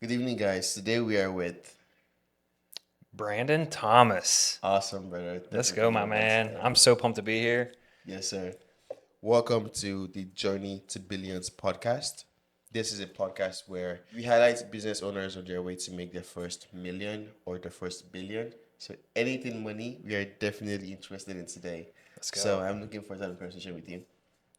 Good evening, guys. Today we are with Brandon Thomas. awesome brother. Thank Let's you for go, being my with us man. today. I'm so pumped to be here. Yes, sir. Welcome to the Journey to Billions podcast. This is a podcast where we highlight business owners on their way to make their first million or their first billion. So anything money, we are definitely interested in today. Let's So go. I'm looking forward to having a conversation with you.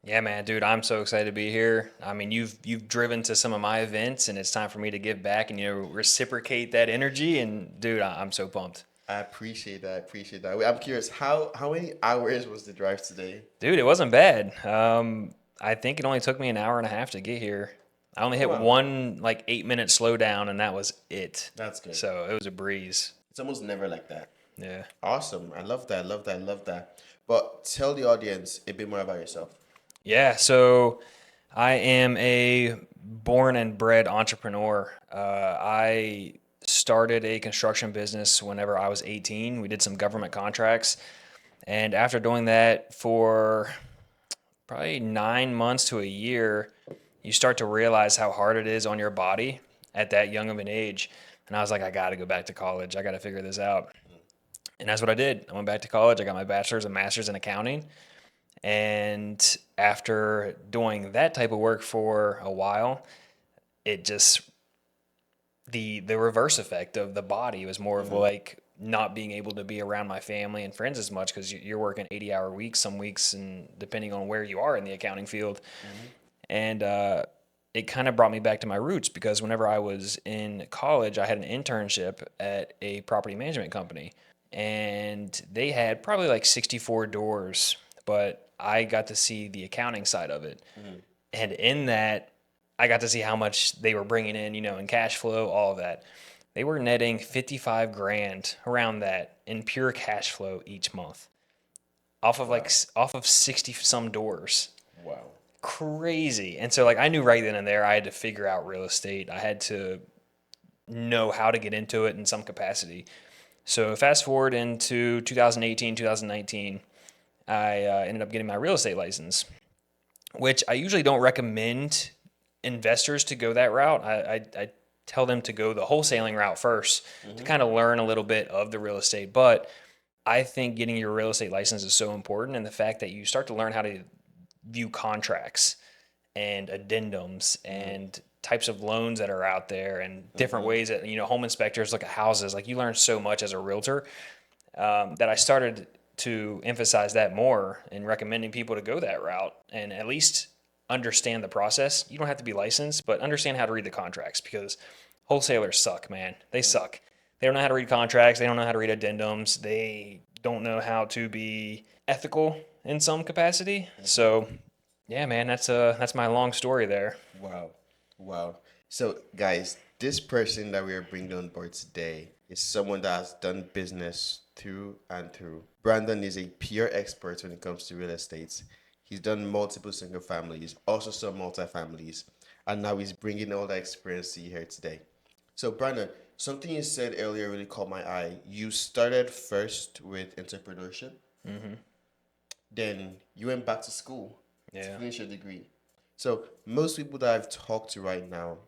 Yeah, man, dude, I'm so excited to be here. I mean, you've driven to some of my events, and it's time for me to give back and reciprocate that energy. And dude, I'm so pumped. I appreciate that. I appreciate that. I'm curious, how many hours was the drive today? Dude, it wasn't bad. I think it only took me an hour and a half to get here. I only Oh hit wow, one like 8 minute slowdown, and that was it. that's good. So it was a breeze. It's almost never like that. Yeah. Awesome. I love that. I love that. I love that. But tell the audience a bit more about yourself. Yeah, so I am a born and bred entrepreneur. I started a construction business whenever I was 18. We did some government contracts. And after doing that for probably 9 months to a year, you start to realize how hard it is on your body at that young of an age. And I was like, I got to go back to college. I got to figure this out. And that's what I did. I went back to college. I got my bachelor's and master's in accounting. And after doing that type of work for a while, it just the reverse effect of the body was more of Mm-hmm. like not being able to be around my family and friends as much because you're working 80-hour weeks some weeks and depending on where you are in the accounting field. Mm-hmm. And it kind of brought me back to my roots because whenever I was in college, I had an internship at a property management company. And they had probably like 64 doors, but I got to see the accounting side of it. Mm-hmm. And in that, I got to see how much they were bringing in, in cash flow, all of that. They were netting 55 grand around that in pure cash flow each month Wow. off of 60 some doors. Wow. Crazy. And so like I knew right then and there I had to figure out real estate. I had to know how to get into it in some capacity. So fast forward into 2018, 2019, I ended up getting my real estate license, which I usually don't recommend investors to go that route. I tell them to go the wholesaling route first to Mm-hmm. kind of learn a little bit of the real estate. But I think getting your real estate license is so important, and the fact that you start to learn how to view contracts and addendums and types of loans that are out there and different Mm-hmm. ways that home inspectors look at houses. Like you learn so much as a realtor that I started to emphasize that more and recommending people to go that route and at least understand the process. You don't have to be licensed, but understand how to read the contracts because wholesalers suck, man. They suck. They don't know how to read contracts. They don't know how to read addendums. They don't know how to be ethical in some capacity. Mm-hmm. So, yeah, man, that's my long story there. Wow. Wow. So, guys, this person that we are bringing on board today is someone that has done business through and through. Brandon is a pure expert when it comes to real estate. He's done multiple single families, also some multifamilies, and now he's bringing all that experience to you here today. So, Brandon, something you said earlier really caught my eye. You started first with entrepreneurship, Hmm. then you went back to school to Yeah, finish your degree. So, most people that I've talked to right now,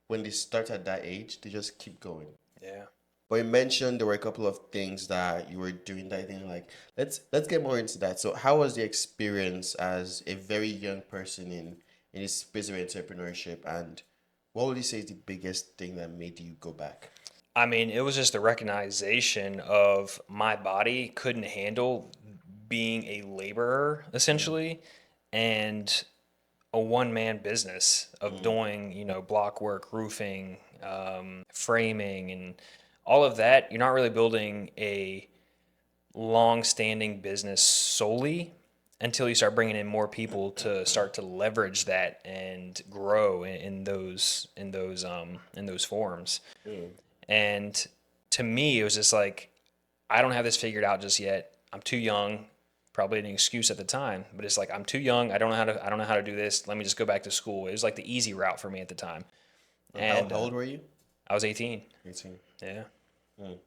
when they start at that age, they just keep going. yeah. But you mentioned there were a couple of things that you were doing that I think like let's get more into that. So how was the experience as a very young person in this space of entrepreneurship, and what would you say is the biggest thing that made you go back? I mean, it was just the recognition of my body couldn't handle being a laborer Mm, essentially and a one man business of mm, doing, block work, roofing, framing, and all of that. You're not really building a long standing business solely until you start bringing in more people to start to leverage that and grow in those forms. mm. And to me, it was just like, I don't have this figured out just yet. I'm too young. Probably an excuse at the time, but it's like I'm too young. I don't know how to do this. Let me just go back to school. It was like the easy route for me at the time. And And how old were you? I was 18. 18. Yeah, Mm.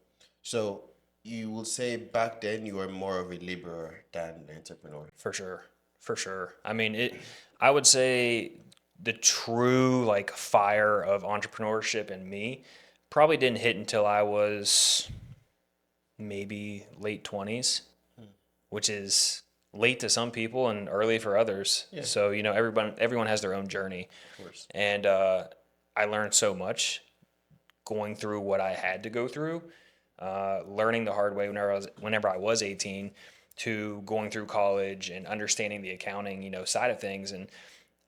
So you will say back then you were more of a laborer than an entrepreneur. for sure. For sure. I mean, I would say the true like fire of entrepreneurship in me probably didn't hit until I was maybe late 20s, which is late to some people and early for others. Yeah, So, everyone has their own journey. of course. And I learned so much going through what I had to go through, learning the hard way whenever I was 18, to going through college and understanding the accounting, side of things. And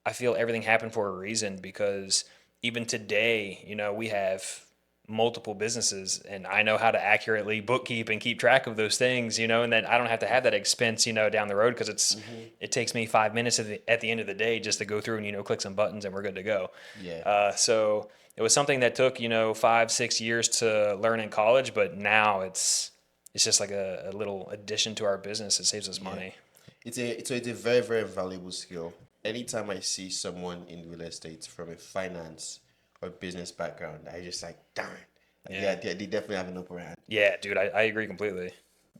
I feel everything happened for a reason, because even today, we have multiple businesses, and I know how to accurately bookkeep and keep track of those things, and then I don't have to have that expense, down the road, because it takes me 5 minutes at the end of the day just to go through and, click some buttons and we're good to go. Yeah. So it was something that took, 5-6 years to learn in college, but now it's just like a little addition to our business. It saves us Yeah. money. It's a very, very valuable skill. Anytime I see someone in real estate from a finance or business background, I just like, darn. Like, yeah, Yeah. they definitely have an upper hand. Yeah, dude, I agree completely.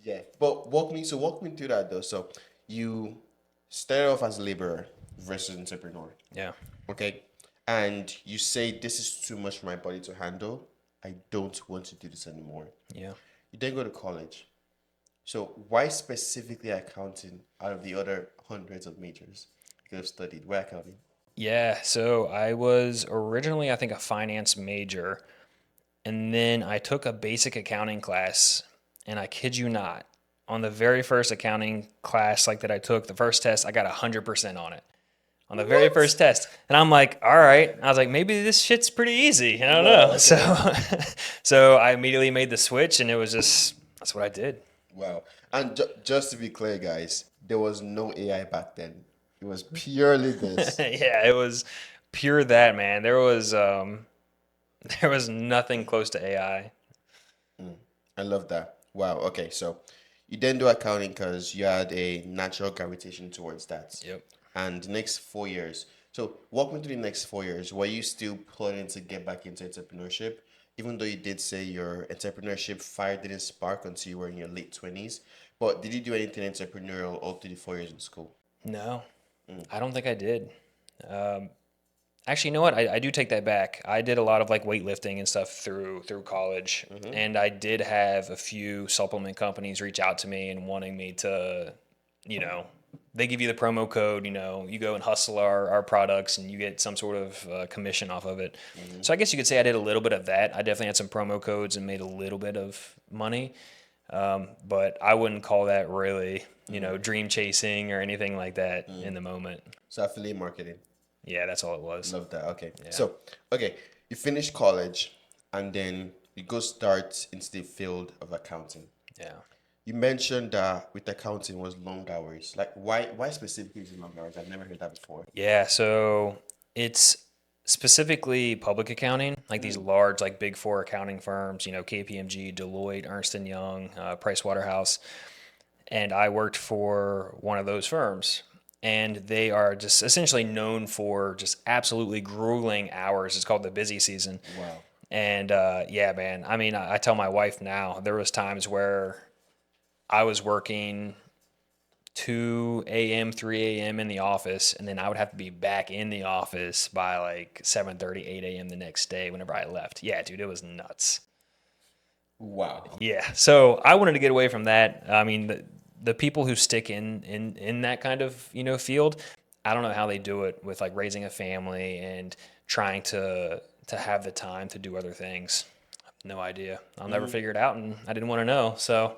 Yeah. But walk me through that though. So you started off as a laborer versus entrepreneur. Yeah. Okay. And you say this is too much for my body to handle. I don't want to do this anymore. Yeah. You then go to college. So why specifically accounting out of the other hundreds of majors you could have studied? Why accounting? Yeah, so I was originally, I think, a finance major, and then I took a basic accounting class, and I kid you not, on the very first accounting class like that I took, the first test, I got 100% on it. On the very What? first test. And I'm like, all right. I was like, maybe this shit's pretty easy. I don't Wow, know. So okay. so I immediately made the switch, and it was just that's what I did. Wow. And just to be clear, guys, there was no AI back then. It was purely this. Yeah, it was pure that, man. There was nothing close to AI. I love that. Wow. Okay. So you then do accounting because you had a natural gravitation towards that. Yep. And the next 4 years. So walk me through the next 4 years. Were you still planning to get back into entrepreneurship? Even though you did say your entrepreneurship fire didn't spark until you were in your late 20s. But did you do anything entrepreneurial all through the 4 years in school? No, I don't think I did. Actually, you know what? I do take that back. I did a lot of like weightlifting and stuff through college, and I did have a few supplement companies reach out to me and wanting me to, you know, they give you the promo code. You go and hustle our products, and you get some sort of commission off of it. So I guess you could say I did a little bit of that. I definitely had some promo codes and made a little bit of money, but I wouldn't call that really, dream chasing or anything like that in the moment. So affiliate marketing. Yeah, that's all it was. Love that. Okay. Yeah. So, okay, you finish college and then you go start into the field of accounting. Yeah. You mentioned that with accounting was long hours. Like why specifically is it long hours? I've never heard that before. Yeah, so it's specifically public accounting, like these large, like Big Four accounting firms, KPMG, Deloitte, Ernst and Young, Price Waterhouse, and I worked for one of those firms. And they are just essentially known for just absolutely grueling hours. It's called the busy season. Wow. And yeah, man. I mean, I tell my wife now, there was times where I was working 2 a.m., 3 a.m. in the office, and then I would have to be back in the office by like 7:30, 8 a.m. the next day whenever I left. Yeah, dude, it was nuts. Wow. Yeah, so I wanted to get away from that. I mean, the people who stick in that kind of field, I don't know how they do it with like raising a family and trying to have the time to do other things. No idea. I'll never figure it out, and I didn't want to know. So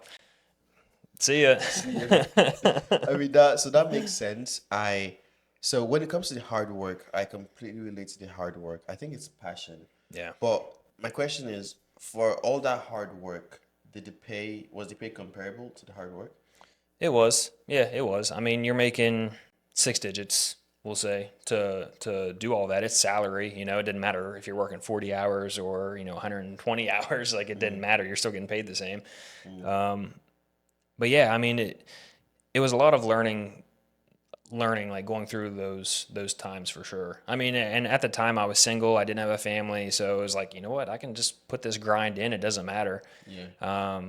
see ya. I mean that makes sense. So when it comes to the hard work, I completely relate to the hard work. I think it's passion. Yeah. But my question is, for all that hard work, was the pay comparable to the hard work? It was. Yeah, it was. I mean, you're making six digits, we'll say, to do all that. It's salary, it didn't matter if you're working 40 hours or, 120 hours, like it didn't matter. You're still getting paid the same. But yeah, I mean, it was a lot of learning like going through those times for sure. I mean, and at the time I was single, I didn't have a family, so it was like, you know what, I can just put this grind in, it doesn't matter. Yeah.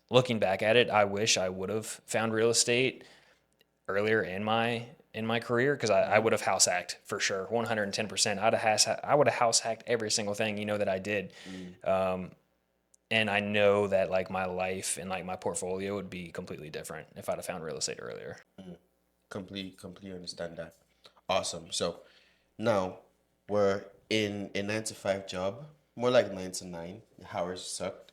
Looking back at it, I wish I would have found real estate earlier in in my career because I would have house hacked for sure, 110%. I would have house hacked every single thing that I did. And I know that like my life and like my portfolio would be completely different if I'd have found real estate earlier. Completely understand that. Awesome. So now we're in a 9 to 5 job, more like 9 to 9. The hours sucked,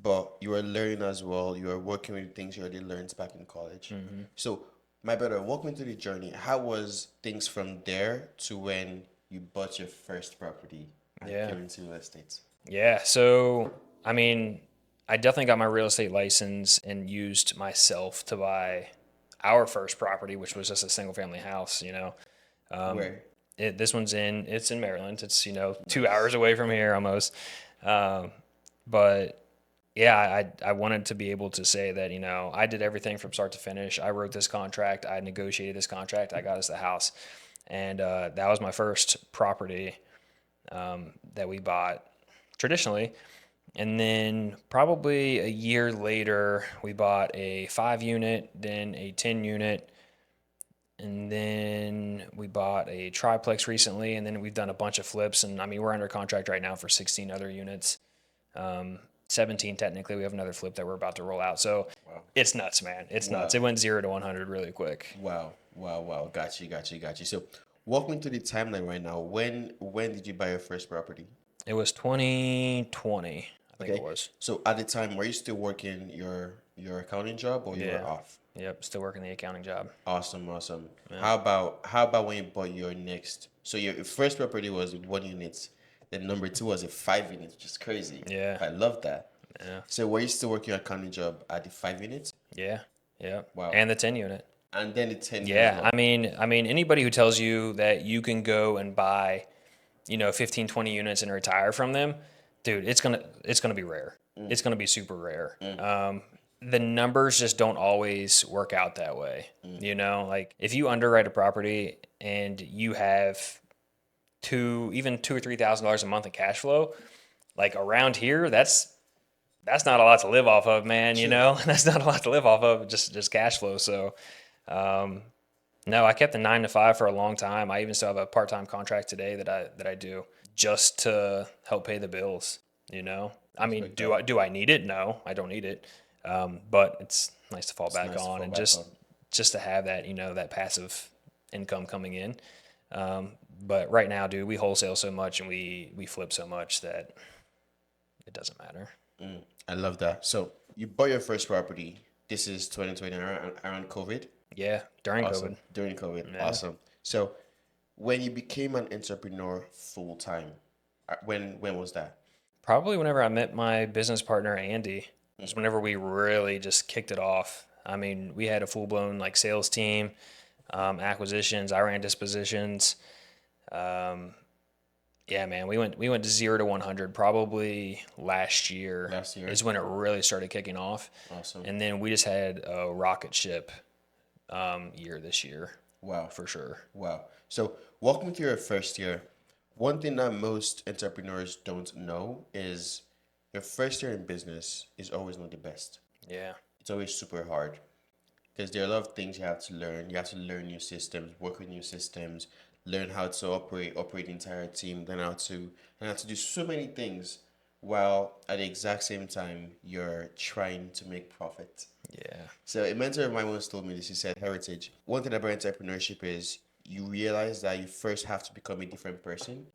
but you are learning as well. You are working with things you already learned back in college. So, my brother, walk me through the journey. How was things from there to when you bought your first property and Yeah. came into real estate? Yeah. So, I mean, I definitely got my real estate license and used myself to buy our first property, which was just a single family house. Where? It's in Maryland. It's, 2 hours Nice. away from here almost. Um, but yeah, I wanted to be able to say that, I did everything from start to finish. I wrote this contract. I negotiated this contract. I got us the house. And that was my first property that we bought traditionally. And then probably a year later, we bought a 5 unit, then a 10 unit, and then we bought a triplex recently. And then we've done a bunch of flips. And I mean, we're under contract right now for 16 other units. 17 technically. We have another flip that we're about to roll out. So Wow. it's nuts, man. It's nuts. Wow. It went 0 to 100 really quick. Wow. Wow. Wow. Got you. So, walk me through the timeline right now. When did you buy your first property? It was 2020, I think it Okay. was. So at the time, were you still working your accounting job or you were Yeah. off? Yep. Still working the accounting job. Awesome, awesome. Yeah. How about when you bought your next? So your first property was 1 unit, then number two was a 5 unit, which is crazy. Yeah. I love that. Yeah. So were you still working your accounting job at the 5 units? Yeah. Yeah. Wow. And the 10 unit. And then the 10 unit as Yeah. well. I mean, anybody who tells you that you can go and buy, 15, 20 units and retire from them, dude, it's gonna be rare. It's gonna be super rare. The numbers just don't always work out that way. Like if you underwrite a property and you have even $2,000 or $3,000 a month in cash flow, like around here, that's not a lot to live off of, man. True. That's not a lot to live off of, just cash flow. So, um, no, I kept the 9 to 5 for a long time. I even still have a part-time contract today that I do just to help pay the bills. I mean, Respect do that. I need it? No, I don't need it. But it's nice to fall It's back nice to on fall and back on. just to have that that passive income coming in. But right now, dude, we wholesale so much and we flip so much that it doesn't matter. I love that. So you bought your first property. This is 2020 around COVID. Yeah, during Awesome. COVID. During COVID. Yeah. Awesome. So when you became an entrepreneur full time, when was that? Probably whenever I met my business partner Andy was whenever we really just kicked it off. I mean, we had a full blown like sales team, acquisitions. I ran dispositions. Um, yeah, man, we went to 0 to 100 probably last year. Last year. Is when it really started kicking off, Awesome. and then we just had a rocket ship year this year Wow. for sure. Wow. So walk me through your first year. One thing that most entrepreneurs don't know is your first year in business is always not the best. Yeah, It's always super hard because there are a lot of things you have to learn. You have to learn new systems, work with new systems, learn how to operate the entire team, learn how to do so many things while at the exact same time you're trying to make profit. yeah, So a mentor of mine once told me this. He said, "Heritage. One thing about entrepreneurship is you realize that you first have to become a different person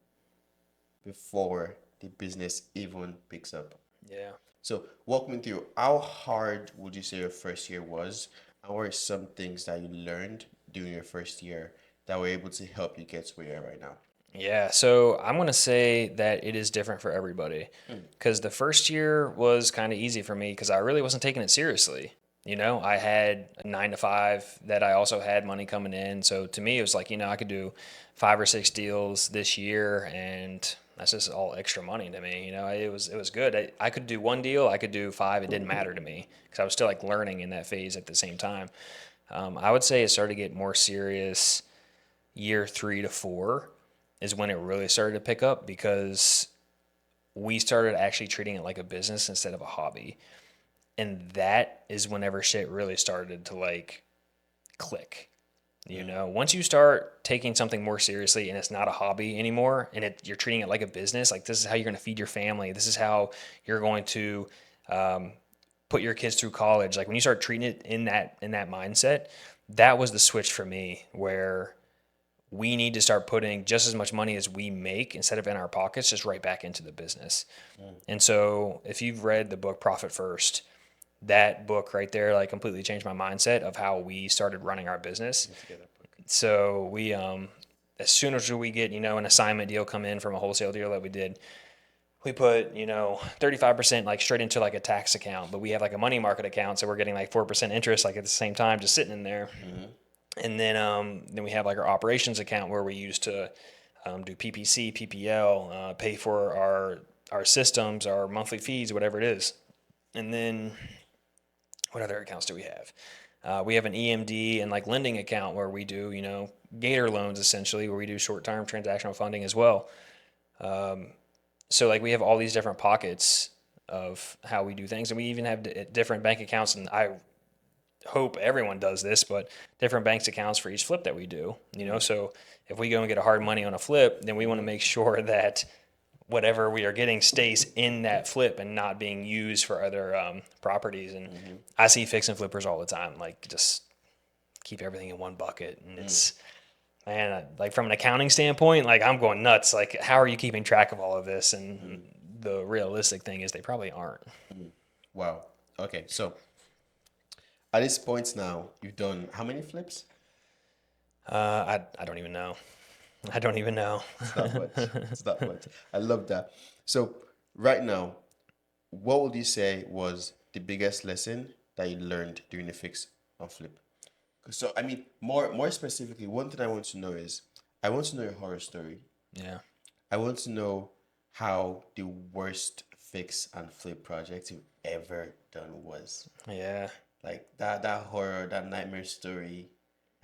before the business even picks up." yeah. So walk me through how hard would you say your first year was, and what are some things that you learned during your first year that were able to help you get to where you are right now? Yeah, so I'm going to say that it is different for everybody because the first year was kind of easy for me because I really wasn't taking it seriously. I had a 9 to 5 that I also had money coming in. So to me, it was like, I could do 5 or 6 deals this year and that's just all extra money to me. It was good. I could do one deal, I could do five. It didn't matter to me because I was still like learning in that phase at the same time. I would say it started to get more serious year 3 to 4 is when it really started to pick up because we started actually treating it like a business instead of a hobby. And that is whenever shit really started to like click. You know, once you start taking something more seriously and it's not a hobby anymore, and you're treating it like a business, like this is how you're going to feed your family. This is how you're going to put your kids through college. Like when you start treating it in that mindset, that was the switch for me, where we need to start putting just as much money as we make instead of in our pockets, just right back into the business. And so if you've read the book Profit First, that book right there like completely changed my mindset of how we started running our business. So we as soon as we get, an assignment deal come in from a wholesale deal that we did, we put, 35% like straight into like a tax account, but we have like a money market account, so we're getting like 4% interest like at the same time just sitting in there. And then we have like our operations account where we used to do PPC, PPL, pay for our systems, our monthly fees, whatever it is. And then what other accounts do we have? We have an EMD and like lending account where we do, Gator loans essentially, where we do short-term transactional funding as well. So like we have all these different pockets of how we do things, and we even have different bank accounts. And I hope everyone does this, but different banks accounts for each flip that we do. So if we go and get a hard money on a flip, then we want to make sure that whatever we are getting stays in that flip and not being used for other properties. And I see fix and flippers all the time, like just keep everything in one bucket. And it's, man, like from an accounting standpoint, like I'm going nuts. Like, how are you keeping track of all of this? And the realistic thing is they probably aren't. Wow. Okay. So at this point now, you've done how many flips? I don't even know. I don't even know. It's not much. It's not much. I love that. So right now, what would you say was the biggest lesson that you learned during the fix and flip? So I mean, more specifically, one thing I want to know is I want to know your horror story. Yeah. I want to know how the worst fix and flip project you've ever done was. Yeah. Like that horror, that nightmare story.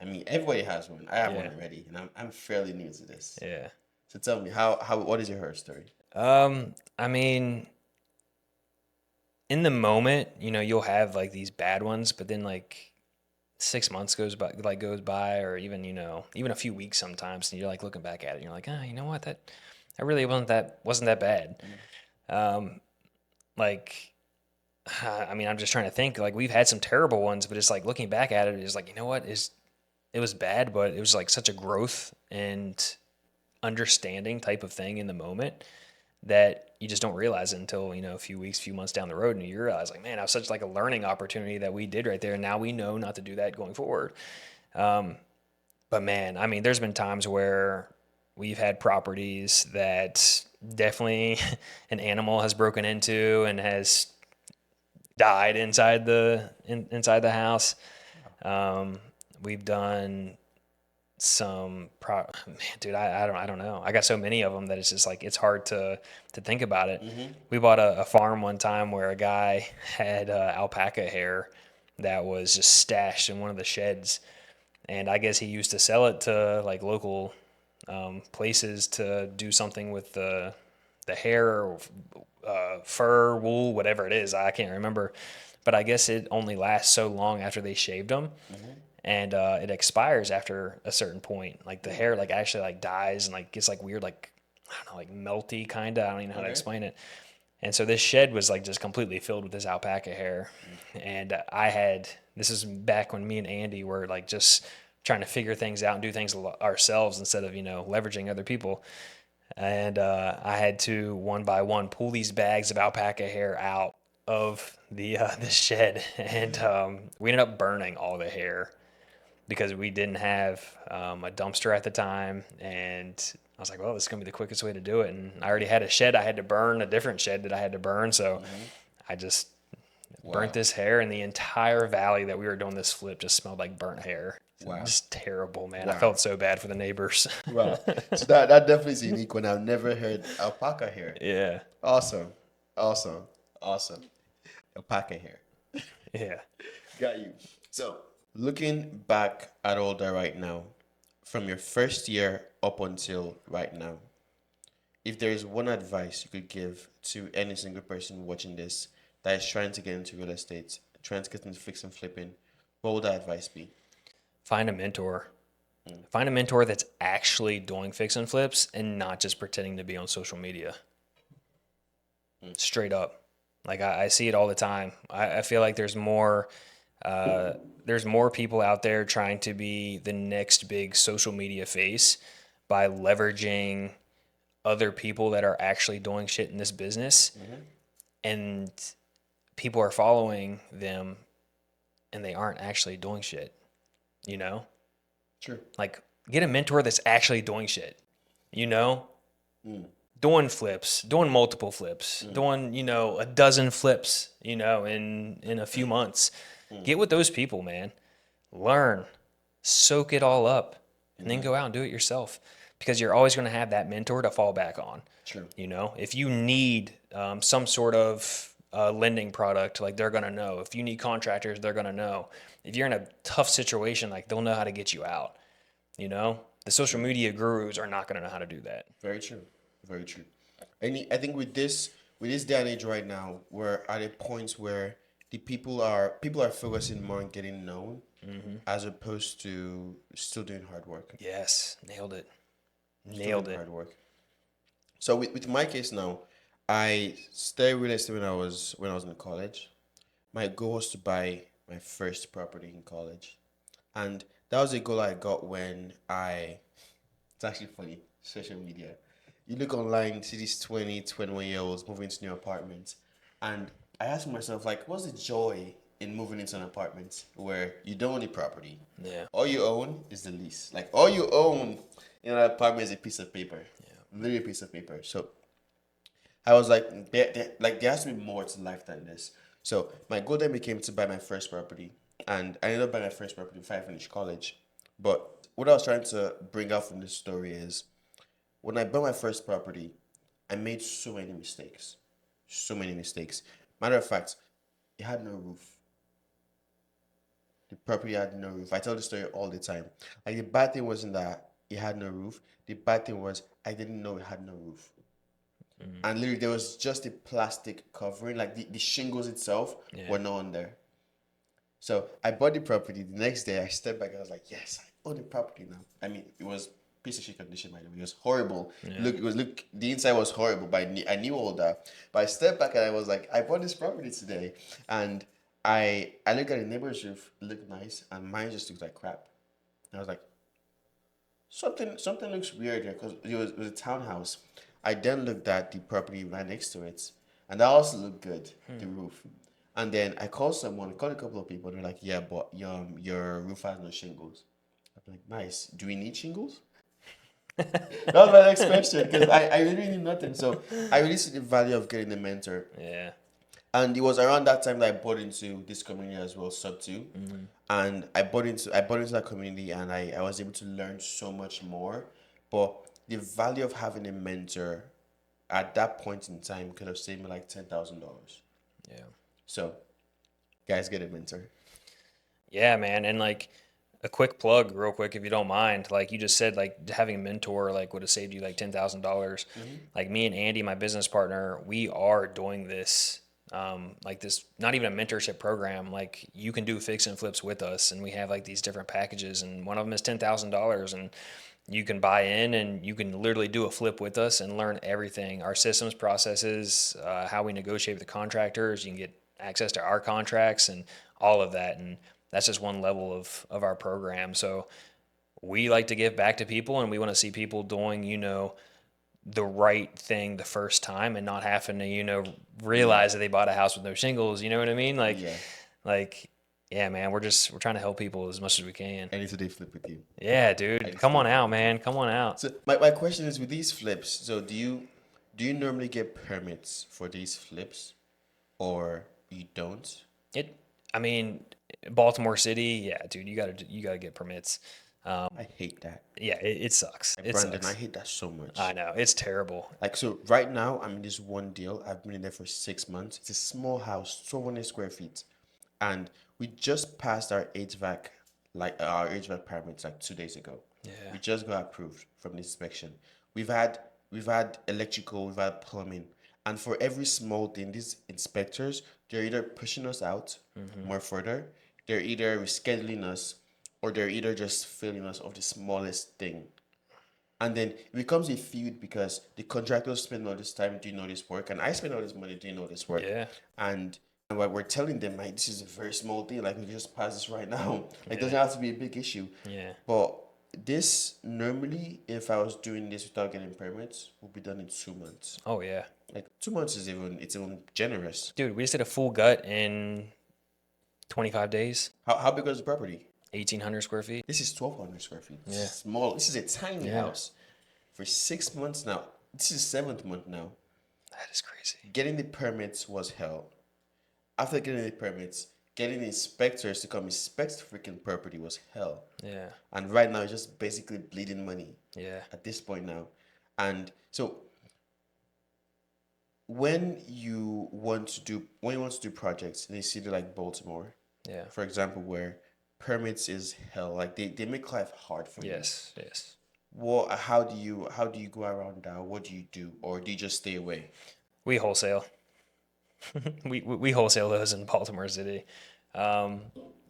I mean, everybody has one. I have one Yeah. already, and I'm fairly new to this. Yeah. So tell me, how what is your horror story? I mean, in the moment, you'll have like these bad ones, but then like 6 months goes by, or even a few weeks sometimes, and you're like looking back at it, and you're like, you know what, that really wasn't that bad. Um, like, I mean, I'm just trying to think. Like, we've had some terrible ones, but it's like looking back at it is like, you know what, it was bad, but it was like such a growth and understanding type of thing in the moment that you just don't realize it until a few weeks, few months down the road, and you realize like, man, that was such like a learning opportunity that we did right there. And now we know not to do that going forward. But man, I mean, there's been times where we've had properties that definitely an animal has broken into and has died inside the house. We've done man, dude, I don't know. I got so many of them that it's just like it's hard to think about it. We bought a farm one time where a guy had alpaca hair that was just stashed in one of the sheds, and I guess he used to sell it to like local places to do something with the hair, fur, wool, whatever it is. I can't remember, but I guess it only lasts so long after they shaved them, and it expires after a certain point. Like the hair, like actually like dies and like gets like weird, like I don't know, like melty kind of. I don't even know how to explain it. And so this shed was like just completely filled with this alpaca hair, and this is back when me and Andy were like just trying to figure things out and do things ourselves instead of leveraging other people. And I had to one by one pull these bags of alpaca hair out of the shed, and we ended up burning all the hair because we didn't have a dumpster at the time. And I was like, well, this is going to be the quickest way to do it. And I already had a shed I had to burn, a different shed that I had to burn. So I just burnt Wow. this hair, and the entire valley that we were doing this flip just smelled like burnt hair. Wow. Just terrible, man. I Wow. felt so bad for the neighbors. Wow. So that definitely is a unique one. I've never heard alpaca hair. Yeah. Awesome. Awesome. Awesome. Alpaca hair. Yeah. Got you. So looking back at all that right now, from your first year up until right now, if there is one advice you could give to any single person watching this that is trying to get into real estate, trying to get into fix and flipping, what would that advice be? Find a mentor. Find a mentor that's actually doing fix and flips and not just pretending to be on social media. Straight up. Like I see it all the time. I feel like uh, there's more people out there trying to be the next big social media face by leveraging other people that are actually doing shit in this business, and people are following them and they aren't actually doing shit, you know? True. Like get a mentor that's actually doing shit, you know? Doing flips, doing multiple flips, doing, a dozen flips, in a few months. Get with those people, man. Learn, soak it all up, and then go out and do it yourself because you're always going to have that mentor to fall back on. True. If you need some sort of lending product, like they're going to know. If you need contractors, they're going to know. If you're in a tough situation, like they'll know how to get you out. The social media gurus are not going to know how to do that. Very true. Very true. I think with this day and age right now, we're at a point where the people are focusing more on getting known as opposed to still doing hard work. Yes, nailed it. Still Nailed doing it. hard work. So with my case now, I started real estate when I was in college. My goal was to buy my first property in college. And that was a goal I got when it's actually funny, social media. You look online, see these 20, 21-year-olds moving to new apartments. And I asked myself, like, what's the joy in moving into an apartment where you don't own the property? Yeah. All you own is the lease. Like, all you own in an apartment is a piece of paper. Literally a piece of paper. So I was like, there has to be more to life than this. So my goal then became to buy my first property, and I ended up buying my first property before I finished college. But what I was trying to bring out from this story is when I bought my first property, I made so many mistakes, so many mistakes. Matter of fact, it had no roof. The property had no roof. I tell the story all the time. Like the bad thing wasn't that it had no roof. The bad thing was I didn't know it had no roof. And literally there was just a plastic covering, like the shingles itself Yeah. were not on there. So I bought the property. The next day I stepped back. I was like, yes, I own the property now. I mean, it was piece of shit condition, by the way. It was horrible. Yeah. Look. The inside was horrible, but I knew all that. But I stepped back and I was like, I bought this property today, and I looked at the neighbor's roof. It looked nice, and mine just looked like crap. And I was like, something looks weird here because it was a townhouse. I then looked at the property right next to it, and that also looked good, the roof. And then I called a couple of people, and they're like, "Yeah, but your roof has no shingles." I'm like, "Nice. Do we need shingles?" That was my next question because I really knew nothing. So I really see the value of getting a mentor. Yeah. And it was around that time that I bought into this community as well, Sub 2. And I bought into that community, and I was able to learn so much more. But the value of having a mentor at that point in time could have saved me like $10,000. Yeah. So guys, get a mentor. Yeah, man. And like a quick plug, real quick, if you don't mind. Like you just said, like having a mentor like would have saved you like $10,000. Like me and Andy, my business partner, we are doing this. Like this, not even a mentorship program. Like you can do fix and flips with us, and we have like these different packages, and one of them is $10,000, and you can buy in, and you can literally do a flip with us and learn everything, our systems, processes, how we negotiate with the contractors. You can get access to our contracts and all of that, and that's just one level of our program. So we like to give back to people, and we want to see people doing, the right thing the first time and not having to, Yeah. realize that they bought a house with no shingles. You know what I mean? Yeah. Like, yeah, man, we're trying to help people as much as we can. I need to do flip with you. Yeah, I dude, need to come do on flip out, with you. man, come on out. So my question is with these flips, so do you normally get permits for these flips or you don't? It, I mean, Baltimore City, yeah, dude, you gotta get permits. I hate that. Yeah, it sucks. It Brandon, I sucks. hate that so I much. know it's terrible. Like, so right now, I'm in this one deal. I've been in there for 6 months. It's a small house, 1,200 square feet. And we just passed our HVAC permits like 2 days ago. Yeah, We just got approved from the inspection. We've had electrical, we've had plumbing. And for every small thing, these inspectors, they're either pushing us out more further, they're either rescheduling us, or they're either just failing us of the smallest thing. And then it becomes a feud because the contractors spend all this time doing all this work, and I spend all this money doing all this work. Yeah. And what we're telling them, like, this is a very small thing, like, we can just pass this right now. Like, it Yeah. doesn't have to be a big issue. Yeah. But this, normally, if I was doing this without getting permits, would be done in 2 months. Oh yeah. Like, 2 months it's even generous. Dude, we just did a full gut in 25 days, How big was the property? 1,800 square feet. This is 1,200 square feet. This Yeah. is small. This is a tiny Yeah. house. For 6 months now. This is seventh month now. That is crazy. Getting the permits was hell. After getting the permits, getting the inspectors to come inspect the freaking property was hell. Yeah. And right now, it's just basically bleeding money Yeah. at this point now. And so, when you want to do projects in a city like Baltimore, Yeah. for example, where permits is hell, like they make life hard for you. Yes. Yes. How do you go around that? What do you do, or do you just stay away? We wholesale. we wholesale those in Baltimore City. Um,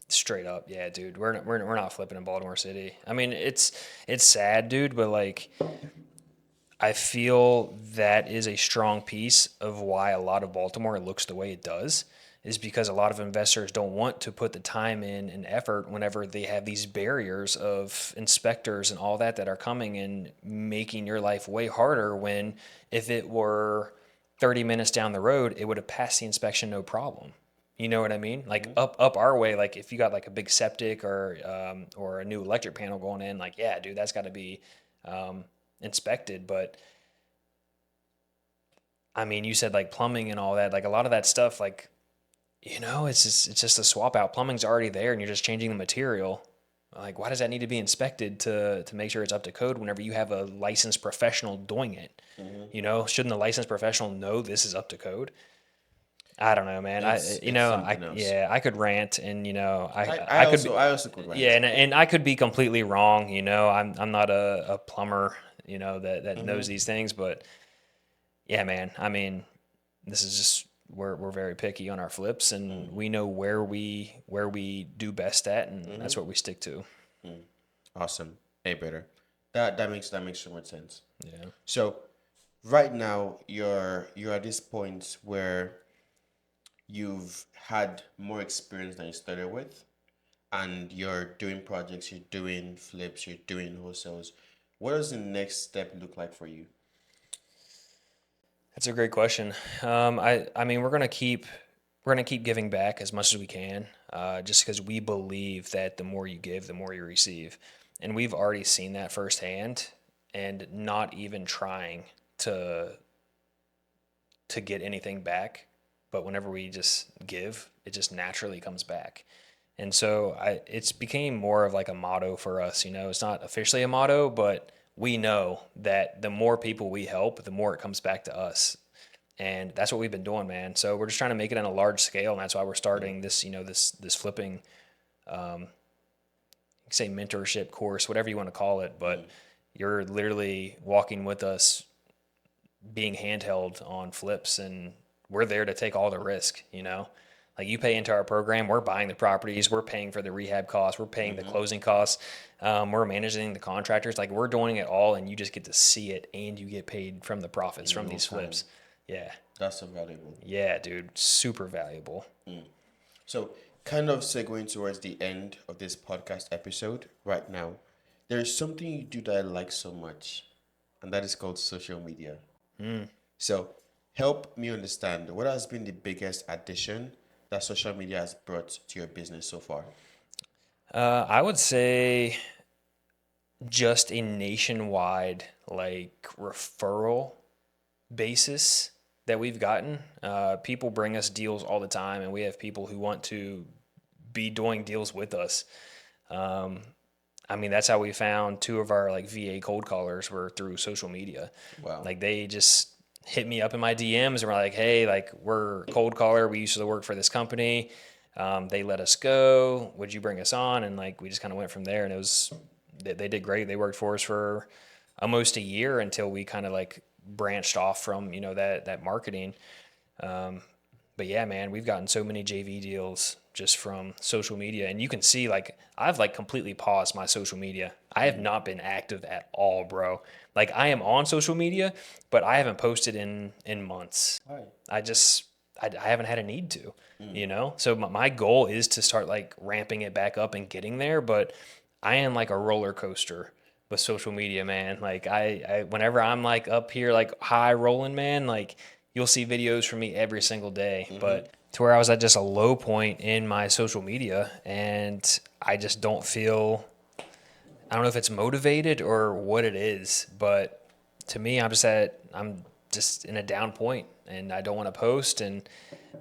Straight up, yeah, dude. We're not flipping in Baltimore City. I mean, it's sad, dude, but like I feel that is a strong piece of why a lot of Baltimore looks the way it does, is because a lot of investors don't want to put the time in and effort whenever they have these barriers of inspectors and all that are coming and making your life way harder, when if it were 30 minutes down the road, it would have passed the inspection no problem. You know what I mean? Like up our way, like if you got like a big septic or a new electric panel going in, like yeah, dude, that's got to be inspected. But I mean, you said like plumbing and all that, like a lot of that stuff, like it's just a swap out. Plumbing's already there, and you're just changing the material. Like, why does that need to be inspected to make sure it's up to code whenever you have a licensed professional doing it? Shouldn't the licensed professional know this is up to code? I don't know, man. It's something else. I could rant, and I, I I could also be, I also could yeah, rant. and I could be completely wrong. I'm not a plumber, that knows these things, but yeah, man. I mean, this is just we're very picky on our flips, and we know where we do best at, and that's what we stick to. Awesome. Hey, better. That makes so much sense. Yeah. So right now you're at this point where you've had more experience than you started with, and you're doing projects, you're doing flips, you're doing wholesales. What does the next step look like for you? That's a great question. I mean, we're gonna keep giving back as much as we can, just because we believe that the more you give, the more you receive, and we've already seen that firsthand, and not even trying to to get anything back, but whenever we just give, it just naturally comes back. And so it's became more of like a motto for us. It's not officially a motto, but we know that the more people we help, the more it comes back to us. And that's what we've been doing, man. So we're just trying to make it on a large scale, and that's why we're starting this flipping, say mentorship course, whatever you want to call it. But you're literally walking with us, being handheld on flips, and we're there to take all the risk. Like you pay into our program, we're buying the properties, we're paying for the rehab costs, we're paying the closing costs, we're managing the contractors, like we're doing it all, and you just get to see it, and you get paid from the profits In from real these time. flips. Yeah. That's so valuable. Yeah, dude, super valuable. So, kind of segueing towards the end of this podcast episode right now, there is something you do that I like so much, and that is called social media. So, help me understand, what has been the biggest addition that social media has brought to your business so far? I would say just a nationwide like referral basis that we've gotten. People bring us deals all the time, and we have people who want to be doing deals with us. Um, I mean, that's how we found two of our like VA cold callers were through social media. Wow. Like they just hit me up in my DMs and were like, "Hey, like we're a cold caller. We used to work for this company. They let us go. Would you bring us on?" And like we just kind of went from there. And they did great. They worked for us for almost a year until we kind of like branched off from that marketing. But yeah, man, we've gotten so many JV deals just from social media, and you can see like I've like completely paused my social media. I have not been active at all, bro. Like I am on social media, but I haven't posted in months. Why? I just I haven't had a need to, you know. So my goal is to start like ramping it back up and getting there, but I am like a roller coaster with social media, man. Like I whenever I'm like up here like high rolling, man, like you'll see videos from me every single day. But to where I was at just a low point in my social media and I just don't feel I don't know if it's motivated or what it is, but to me I'm just in a down point and I don't want to post and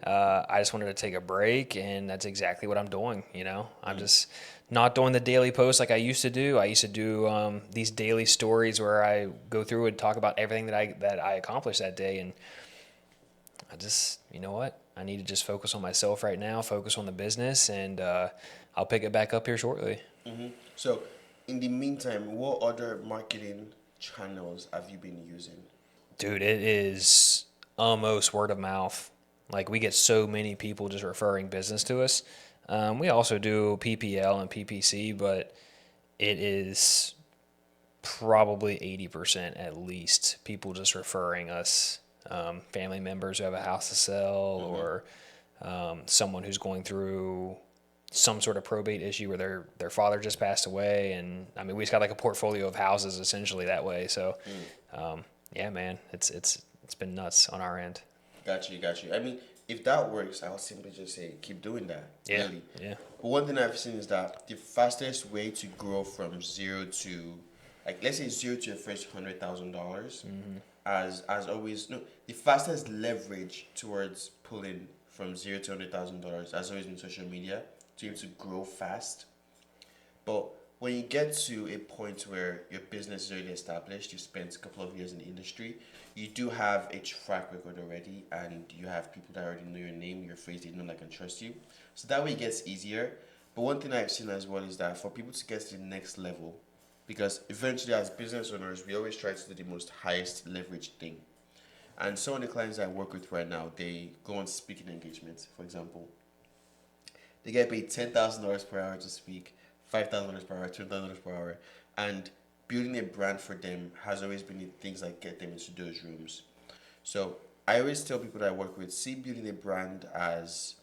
I just wanted to take a break, and that's exactly what I'm doing. You know, I'm just not doing the daily posts like I used to do. I used to do these daily stories where I go through and talk about everything that I accomplished that day, and I just, you know what, I need to just focus on myself right now, focus on the business, and I'll pick it back up here shortly. So, in the meantime, what other marketing channels have you been using? Dude, it is almost word of mouth. Like we get so many people just referring business to us. We also do PPL and PPC, but it is probably 80% at least people just referring us, family members who have a house to sell or someone who's going through some sort of probate issue where their father just passed away. And I mean, we just got like a portfolio of houses essentially that way. So, yeah, man, it's been nuts on our end. Got you, got you. I mean, if that works, I'll simply just say keep doing that. Yeah, Really. yeah. But one thing I've seen is that the fastest way to grow from zero to, like, let's say zero to your first $100,000, as always, no, the fastest leverage towards pulling from zero to $100,000, as always in social media, to be able to grow fast. But when you get to a point where your business is already established, you spent a couple of years in the industry, you do have a track record already, and you have people that already know your name, your face, they know that can trust you. So that way it gets easier. But one thing I've seen as well is that for people to get to the next level, because eventually as business owners, we always try to do the most highest leverage thing. And some of the clients I work with right now, they go on speaking engagements, for example. They get paid $10,000 per hour to speak, $5,000 per hour, $2,000 per hour, and building a brand for them has always been the things that get them into those rooms. So I always tell people that I work with, see building a brand as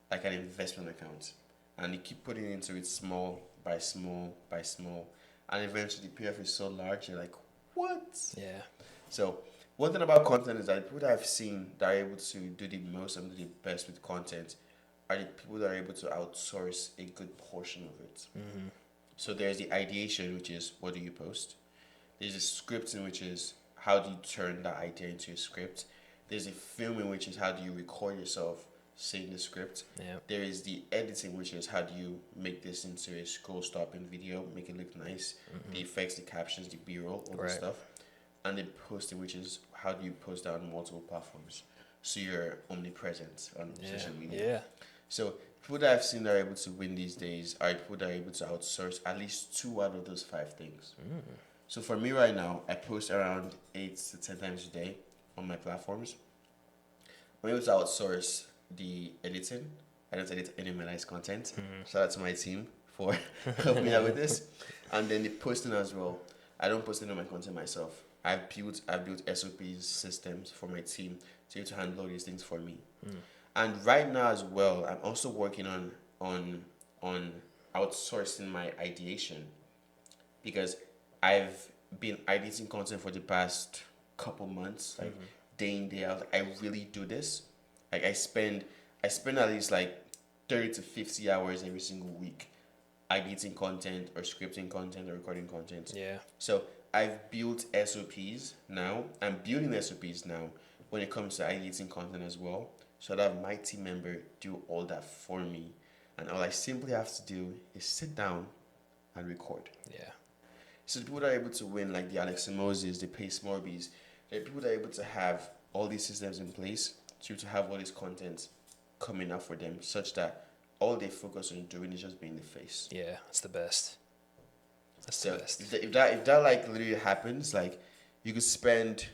like an investment account, and you keep putting into it small by small by small, and eventually the payoff is so large you're like, what? Yeah. So one thing about content is that people that I've seen that are able to do the most and do the best with content are the people that are able to outsource a good portion of it. So there's the ideation, which is what do you post? There's the scripting, which is how do you turn that idea into a script? There's the filming, which is how do you record yourself saying the script? Yeah. There is the editing, which is how do you make this into a scroll stopping video, make it look nice? The effects, the captions, the B-roll, all this Right. stuff. And the posting, which is how do you post that on multiple platforms? So you're omnipresent on Yeah. social media. Yeah. So people that I've seen that are able to win these days are people that are able to outsource at least two out of those five things. So for me right now, I post around 8 to 10 times a day on my platforms. I'm able to outsource the editing. I don't edit any of my nice content. Shout out to my team for helping me out with this. And then the posting as well. I don't post any of my content myself. I've built SOPs systems for my team to be able to handle all these things for me. And right now as well, I'm also working on outsourcing my ideation because I've been editing content for the past couple months, like day in day out. I really do this. Like I spend at least like 30 to 50 hours every single week editing content or scripting content or recording content. Yeah. So I've built SOPs now. I'm building SOPs now when it comes to editing content as well. So that my team member do all that for me. And all I simply have to do is sit down and record. Yeah. So the people that are able to win, like the Alex Moses, the Pace Morbies, the people that are able to have all these systems in place to have all this content coming up for them, such that all they focus on doing is just being the face. Yeah. That's the best. That's the So best. if that like literally happens, like you could spend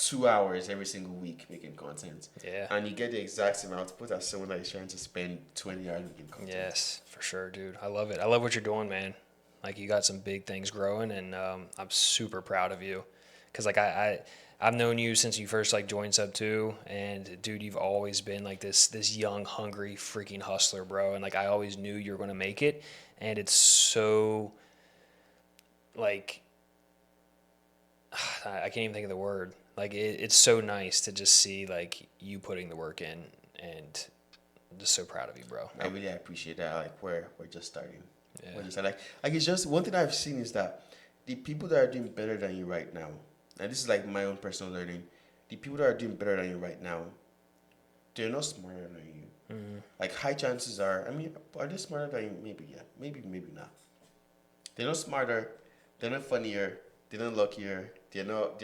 2 hours every single week making content, Yeah. and you get the exact same output as someone that is trying to spend 20 hours making content. Yes, for sure, dude. I love it. I love what you're doing, man. Like you got some big things growing, and I'm super proud of you. Cause like I've known you since you first like joined Sub Two, and dude, you've always been like this young, hungry, freaking hustler, bro. And like I always knew you were gonna make it, and it's so like I can't even think of the word. Like it's so nice to just see like you putting the work in, and I'm just so proud of you, bro. I really appreciate that. Like we're just starting. We're Yeah. just like it's just one thing I've seen is that the people that are doing better than you right now, and this is like my own personal learning, the people that are doing better than you right now, they're not smarter than you. Like high chances are, I mean, are they smarter than you? Maybe yeah, maybe not. They're not smarter, they're not funnier, they're not luckier, they're not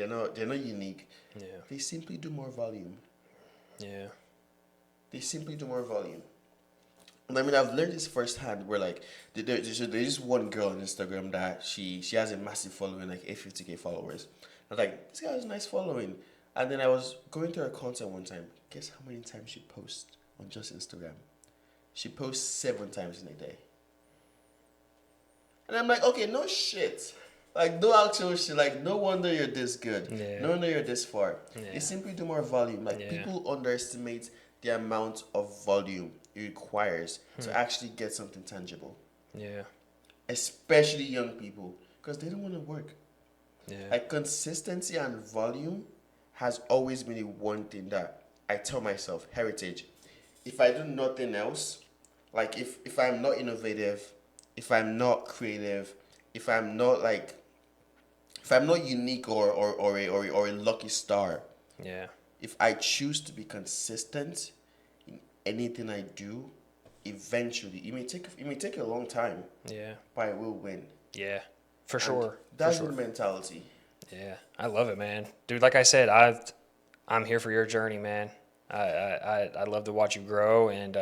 unique. Yeah. They simply do more volume. Yeah. They simply do more volume. I mean, I've learned this firsthand. Where like there's one girl on Instagram that she has a massive following, like 850K followers. I was like, this guy has a nice following, and then I was going through her content one time. Guess how many times she posts on just Instagram? She posts 7 times in a day, and I'm like, okay, no shit. Like no actual shit. Like no wonder you're this good. Yeah. No wonder you're this far. Yeah. They simply do more volume. Like Yeah. people underestimate the amount of volume it requires to actually get something tangible. Yeah. Especially young people, because they don't want to work. Yeah. Like consistency and volume has always been the one thing that I tell myself, heritage. If I do nothing else, like if I'm not innovative, if I'm not creative, if I'm not like if I'm not unique or a lucky star, Yeah. if I choose to be consistent in anything I do, eventually it may take a long time, Yeah. but I will win. Yeah. For And sure. that's For the sure. mentality. Yeah. I love it, man. Dude, like I said, I'm here for your journey, man. I love to watch you grow, and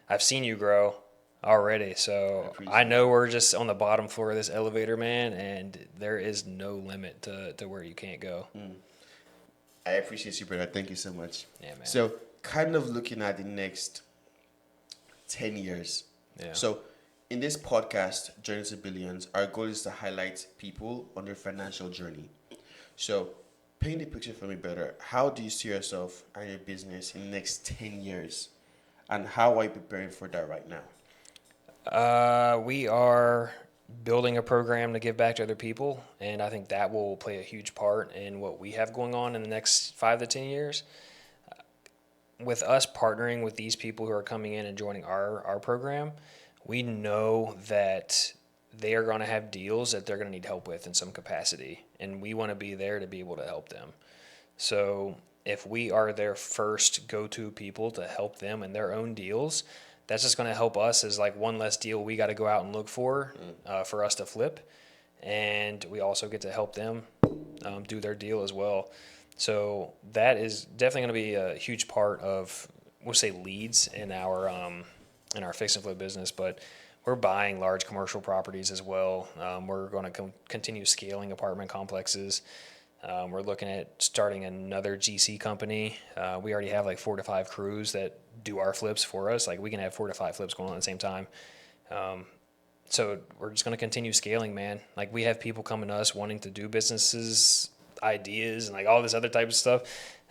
I've seen you grow already. I So I appreciate know that. we're just on the bottom floor of this elevator, man, and there is no limit to where you can't go. I appreciate you, brother. Thank you so much. Yeah, man. So, kind of looking at the next 10 years. Yeah. So, in this podcast, Journey to Billions, our goal is to highlight people on their financial journey. So, paint the picture for me better. How do you see yourself and your business in the next 10 years? And how are you preparing for that right now? We are building a program to give back to other people, and I think that will play a huge part in what we have going on in the next 5 to 10 years. With us partnering with these people who are coming in and joining our program, we know that they are going to have deals that they're going to need help with in some capacity, and we want to be there to be able to help them. So if we are their first go-to people to help them in their own deals, that's just going to help us as like one less deal we got to go out and look for us to flip, and we also get to help them do their deal as well. So that is definitely going to be a huge part of, we'll say, leads in our fix and flip business, but we're buying large commercial properties as well. We're going to continue scaling apartment complexes. We're looking at starting another GC company. We already have like 4 to 5 crews that do our flips for us. Like we can have 4 to 5 flips going on at the same time. So we're just going to continue scaling, man. Like we have people coming to us wanting to do businesses, ideas, and like all this other type of stuff.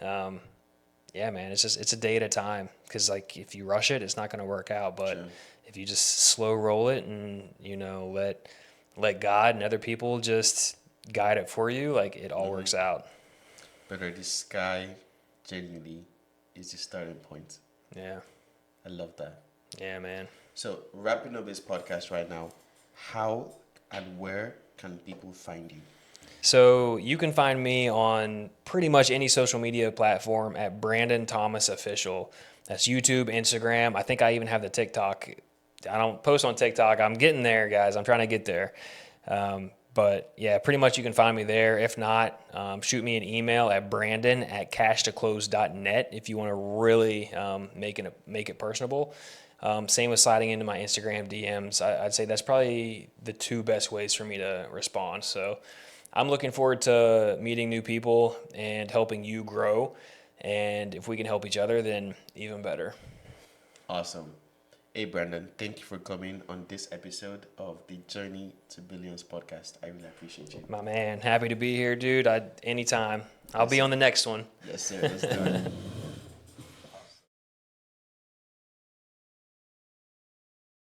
Yeah, man, it's a day at a time. Because like if you rush it, it's not going to work out. But Sure. if you just slow roll it and let God and other people just guide it for you, like it all works out. Brother, the sky genuinely is the starting point. Yeah, I love that. yeah, man. So, wrapping up this podcast right now, how and where can people find you? So you can find me on pretty much any social media platform at Brandon Thomas Official. That's YouTube, Instagram. I think I even have the TikTok. I don't post on TikTok. I'm getting there, guys. I'm trying to get there. But yeah, pretty much you can find me there. If not, shoot me an email at brandon@cashtoclose.net if you want to really make it personable. Same with sliding into my Instagram DMs. I'd say that's probably the 2 best ways for me to respond. So I'm looking forward to meeting new people and helping you grow. And if we can help each other, then even better. Awesome. Hey, Brandon, thank you for coming on this episode of the Journey to Billions podcast. I really appreciate you. My man, happy to be here, dude. Anytime. I'll Yes, be sir. on the next one. Yes, sir. Let's do it.